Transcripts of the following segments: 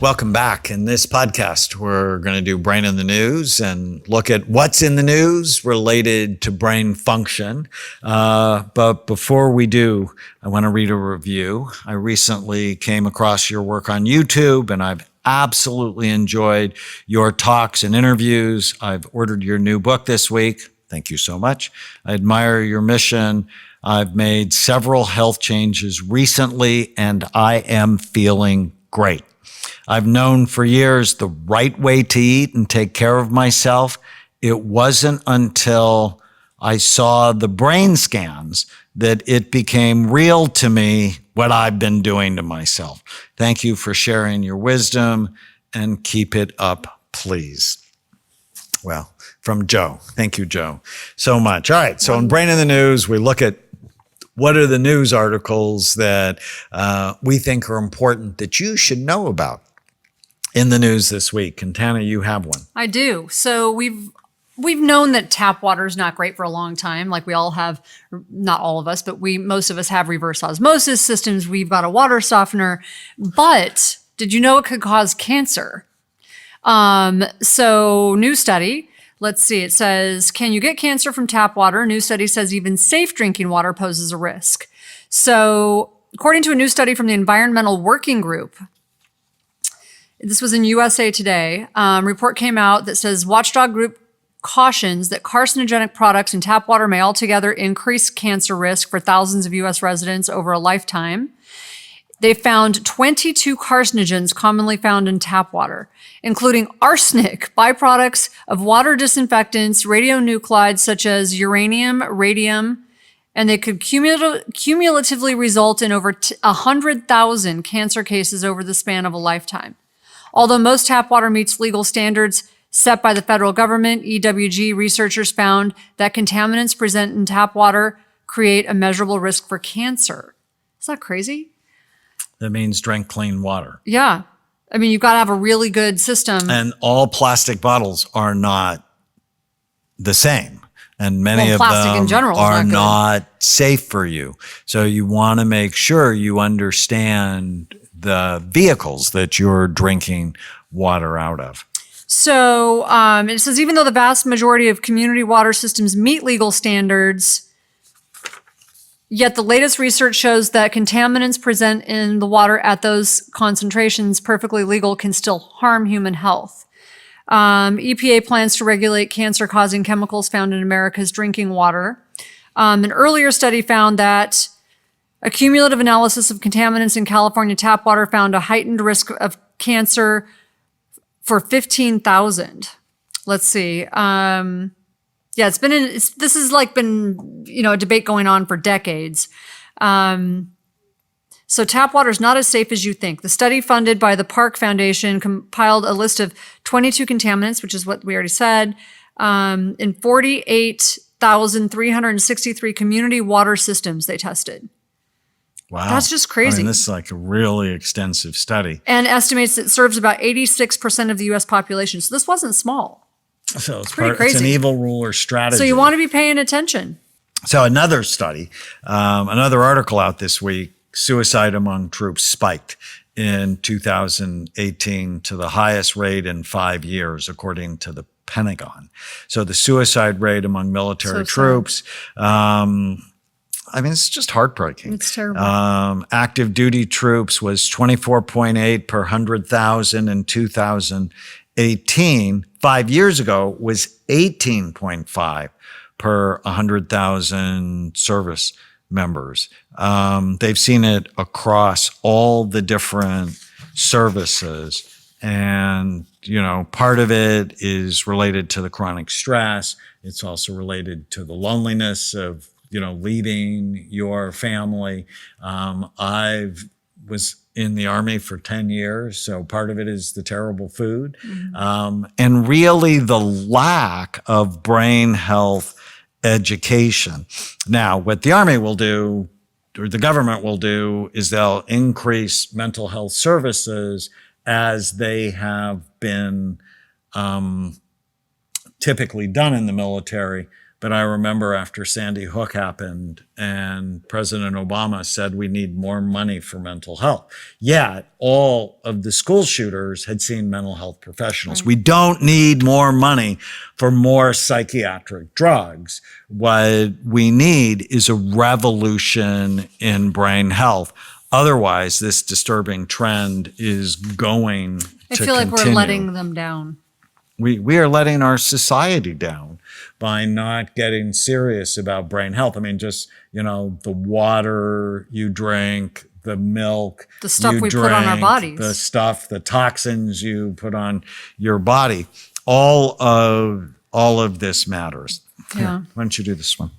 Welcome back. In this podcast, we're going to do Brain in the News and look at what's in the news related to brain function. But before we do, I want to read a review. I recently came across your work on YouTube, and I've absolutely enjoyed your talks and interviews. I've ordered your new book this week. Thank you so much. I admire your mission. I've made several health changes recently, and I am feeling great. I've known for years the right way to eat and take care of myself. It wasn't until I saw the brain scans that it became real to me what I've been doing to myself. Thank you for sharing your wisdom, and keep it up, please. Well, from Joe. Thank you, Joe, so much. All right. So in Brain in the News, we look at what are the news articles that we think are important that you should know about in the news this week. And Tana, you have one. I do. So we've known that tap water is not great for a long time. Like we all have, not all of us, but most of us have reverse osmosis systems. We've got a water softener. But did you know it could cause cancer? So new study. Let's see. It says, can you get cancer from tap water? A new study says even safe drinking water poses a risk. So according to a new study from the Environmental Working Group, this was in USA Today, report came out that says Watchdog Group cautions that carcinogenic products in tap water may altogether increase cancer risk for thousands of U.S. residents over a lifetime. They found 22 carcinogens commonly found in tap water, including arsenic, byproducts of water disinfectants, radionuclides such as uranium, radium, and they could cumulatively result in over 100,000 cancer cases over the span of a lifetime. Although most tap water meets legal standards set by the federal government, EWG researchers found that contaminants present in tap water create a measurable risk for cancer. Is that crazy? That means drink clean water. Yeah. I mean, you've got to have a really good system. And all plastic bottles are not the same. And many of them in general are not safe for you. So you want to make sure you understand the vehicles that you're drinking water out of. So it says, even though the vast majority of community water systems meet legal standards, yet the latest research shows that contaminants present in the water at those concentrations, perfectly legal, can still harm human health. EPA plans to regulate cancer-causing chemicals found in America's drinking water. An earlier study found that a cumulative analysis of contaminants in California tap water found a heightened risk of cancer for 15,000. Let's see. Yeah, this has been a debate going on for decades. So tap water is not as safe as you think. The study funded by the Park Foundation compiled a list of 22 contaminants, which is what we already said, in 48,363 community water systems they tested. Wow. That's just crazy. I mean, this is like a really extensive study. And estimates it serves about 86% of the U.S. population. So this wasn't small. So it's pretty crazy. It's an evil ruler strategy. So you want to be paying attention. So another study, another article out this week, suicide among troops spiked in 2018 to the highest rate in 5 years, according to the Pentagon. So the suicide rate among military troops, I mean, it's just heartbreaking. It's terrible. Active duty troops was 24.8 per 100,000 in 2018. 5 years ago was 18.5 per 100,000 service members. They've seen it across all the different services. And, part of it is related to the chronic stress. It's also related to the loneliness of leaving your family. I was in the Army for 10 years, so part of it is the terrible food. And really the lack of brain health education. Now, what the Army will do, or the government will do, is they'll increase mental health services as they have been typically done in the military. But I remember after Sandy Hook happened and President Obama said we need more money for mental health. Yet all of the school shooters had seen mental health professionals. Right. We don't need more money for more psychiatric drugs. What we need is a revolution in brain health. Otherwise, this disturbing trend is going to continue. I feel like we're letting them down. We are letting our society down by not getting serious about brain health. I mean, just, the water you drink, the milk, the stuff we put on our bodies, the toxins you put on your body, all of this matters. Yeah. Why don't you do this one?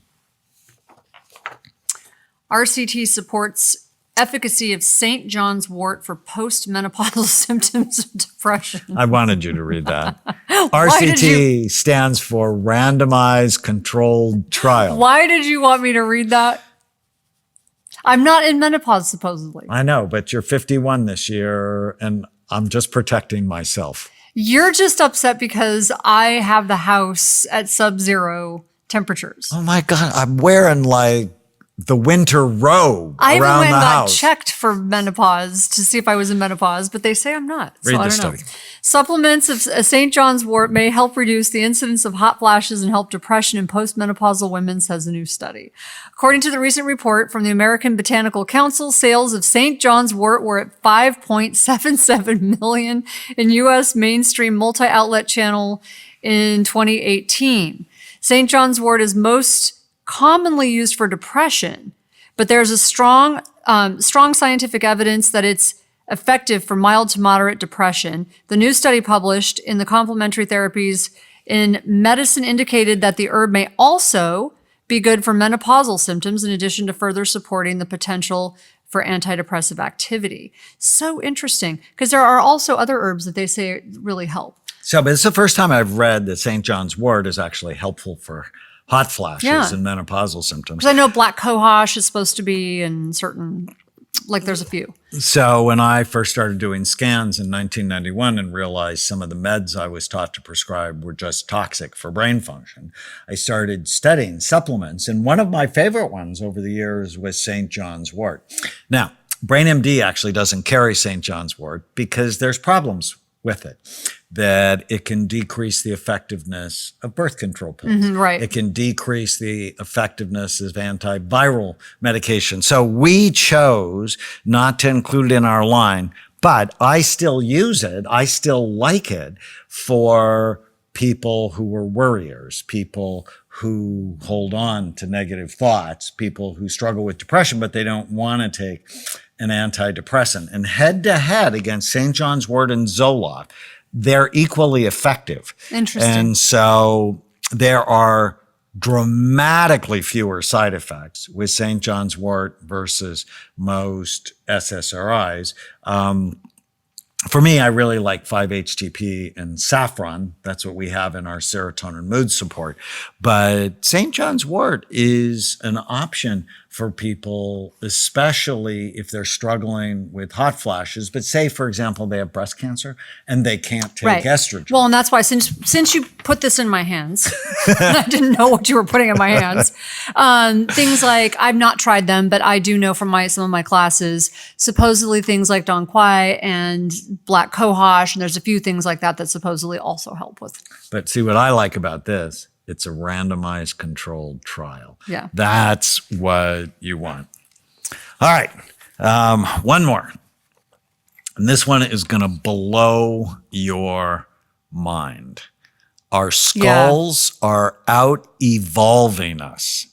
RCT supports efficacy of St. Johnswort for postmenopausal symptoms of depression. I wanted you to read that. RCT stands for randomized controlled trial. Why did you want me to read that? I'm not in menopause, supposedly. I know, but you're 51 this year, and I'm just protecting myself. You're just upset because I have the house at sub-zero temperatures. Oh my God, I'm wearing like the winter robe I even around went the and got house. checked for menopause to see if I was in menopause, but they say I'm not. Read so I the don't know. study. Supplements of St. Johnswort may help reduce the incidence of hot flashes and help depression in postmenopausal women, says a new study. According to the recent report from the American Botanical Council, sales of St. Johnswort were at 5.77 million in U.S. mainstream multi-outlet channel in 2018. St. Johnswort is most commonly used for depression, but there's a strong scientific evidence that it's effective for mild to moderate depression. The new study published in the Complementary Therapies in Medicine indicated that the herb may also be good for menopausal symptoms in addition to further supporting the potential for antidepressive activity. So interesting, because there are also other herbs that they say really help. So, but it's the first time I've read that St. Johnswort is actually helpful for hot flashes and menopausal symptoms. Because I know black cohosh is supposed to be in certain, like there's a few. So when I first started doing scans in 1991 and realized some of the meds I was taught to prescribe were just toxic for brain function, I started studying supplements. And one of my favorite ones over the years was St. Johnswort. Now, BrainMD actually doesn't carry St. Johnswort because there's problems with it, that it can decrease the effectiveness of birth control pills. Right. It can decrease the effectiveness of antiviral medication. So we chose not to include it in our line, but I still use it. I still like it for people who are worriers, people who hold on to negative thoughts, people who struggle with depression, but they don't want to take an antidepressant. And head to head against St. Johnswort and Zoloft, they're equally effective. Interesting. And so there are dramatically fewer side effects with St. Johnswort versus most SSRIs. For me, I really like 5-HTP and saffron. That's what we have in our serotonin mood support. But St. Johnswort is an option for people, especially if they're struggling with hot flashes. But say, for example, they have breast cancer and they can't take estrogen. Well, and that's why since you put this in my hands, I didn't know what you were putting in my hands. Things like, I've not tried them, but I do know from some of my classes, supposedly things like Dong Quai and black cohosh, and there's a few things like that that supposedly also help with. But see, what I like about this, it's a randomized controlled trial. Yeah. That's what you want. All right. One more. And this one is going to blow your mind. Our skulls are out evolving us.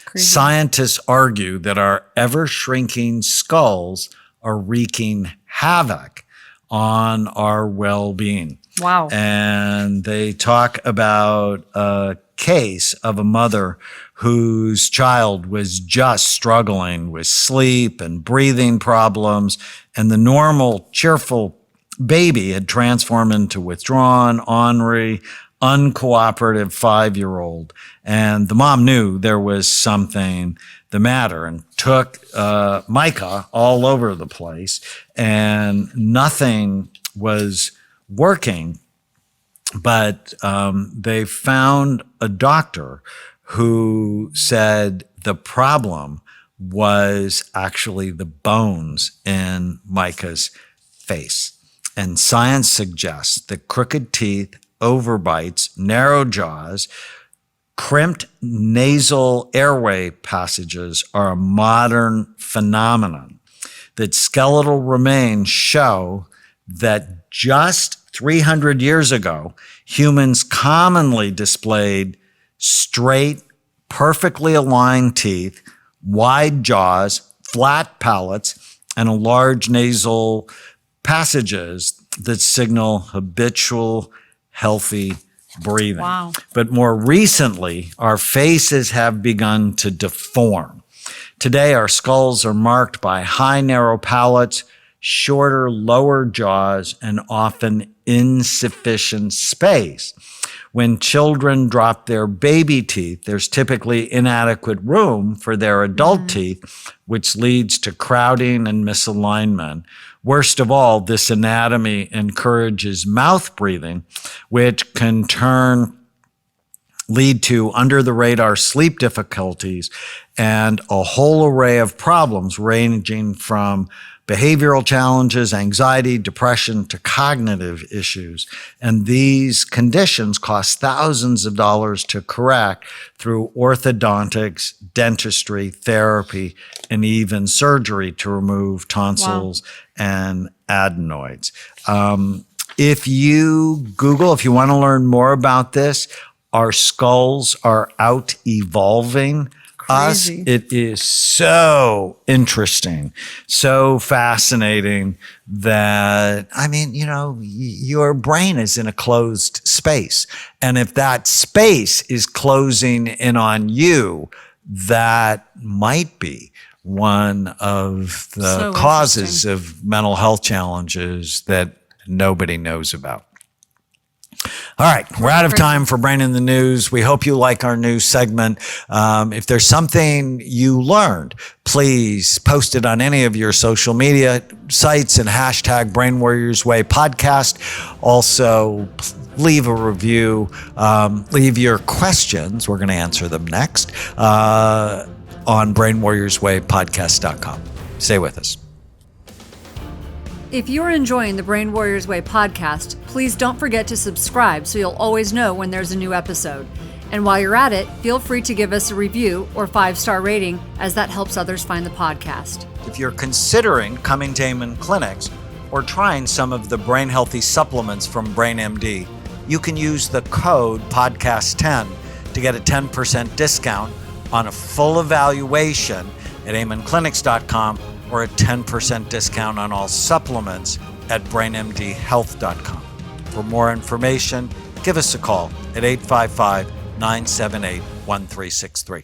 Crazy. Scientists argue that our ever shrinking skulls are wreaking havoc on our well-being. Wow. And they talk about a case of a mother whose child was just struggling with sleep and breathing problems, and the normal, cheerful baby had transformed into withdrawn, ornery, uncooperative 5-year-old. And the mom knew there was something the matter and took mica all over the place, and nothing was working. But they found a doctor who said the problem was actually the bones in Micah's face. And science suggests that crooked teeth, overbites, narrow jaws, crimped nasal airway passages are a modern phenomenon, that skeletal remains show that just 300 years ago, humans commonly displayed straight, perfectly aligned teeth, wide jaws, flat palates, and large nasal passages that signal habitual, healthy breathing. Wow. But more recently, our faces have begun to deform. Today, our skulls are marked by high, narrow palates, shorter, lower jaws, and often insufficient space. When children drop their baby teeth, there's typically inadequate room for their adult teeth, which leads to crowding and misalignment. Worst of all, this anatomy encourages mouth breathing, which can lead to under-the-radar sleep difficulties and a whole array of problems ranging from behavioral challenges, anxiety, depression, to cognitive issues. And these conditions cost thousands of dollars to correct through orthodontics, dentistry, therapy, and even surgery to remove tonsils and adenoids. If you want to learn more about this, our skulls are out evolving us. Crazy. It is so interesting, so fascinating that, your brain is in a closed space. And if that space is closing in on you, that might be one of the So causes of mental health challenges that nobody knows about. All right, we're out of time for Brain in the News. We hope you like our new segment. If there's something you learned, please post it on any of your social media sites and hashtag Brain Warriors Way podcast. Also, leave a review, leave your questions. We're going to answer them next on brainwarriorswaypodcast.com. Stay with us. If you're enjoying the Brain Warriors Way podcast, please don't forget to subscribe so you'll always know when there's a new episode. And while you're at it, feel free to give us a review or 5-star rating, as that helps others find the podcast. If you're considering coming to Amen Clinics or trying some of the brain healthy supplements from BrainMD, you can use the code podcast10 to get a 10% discount on a full evaluation at amenclinics.com or a 10% discount on all supplements at brainmdhealth.com. For more information, give us a call at 855-978-1363.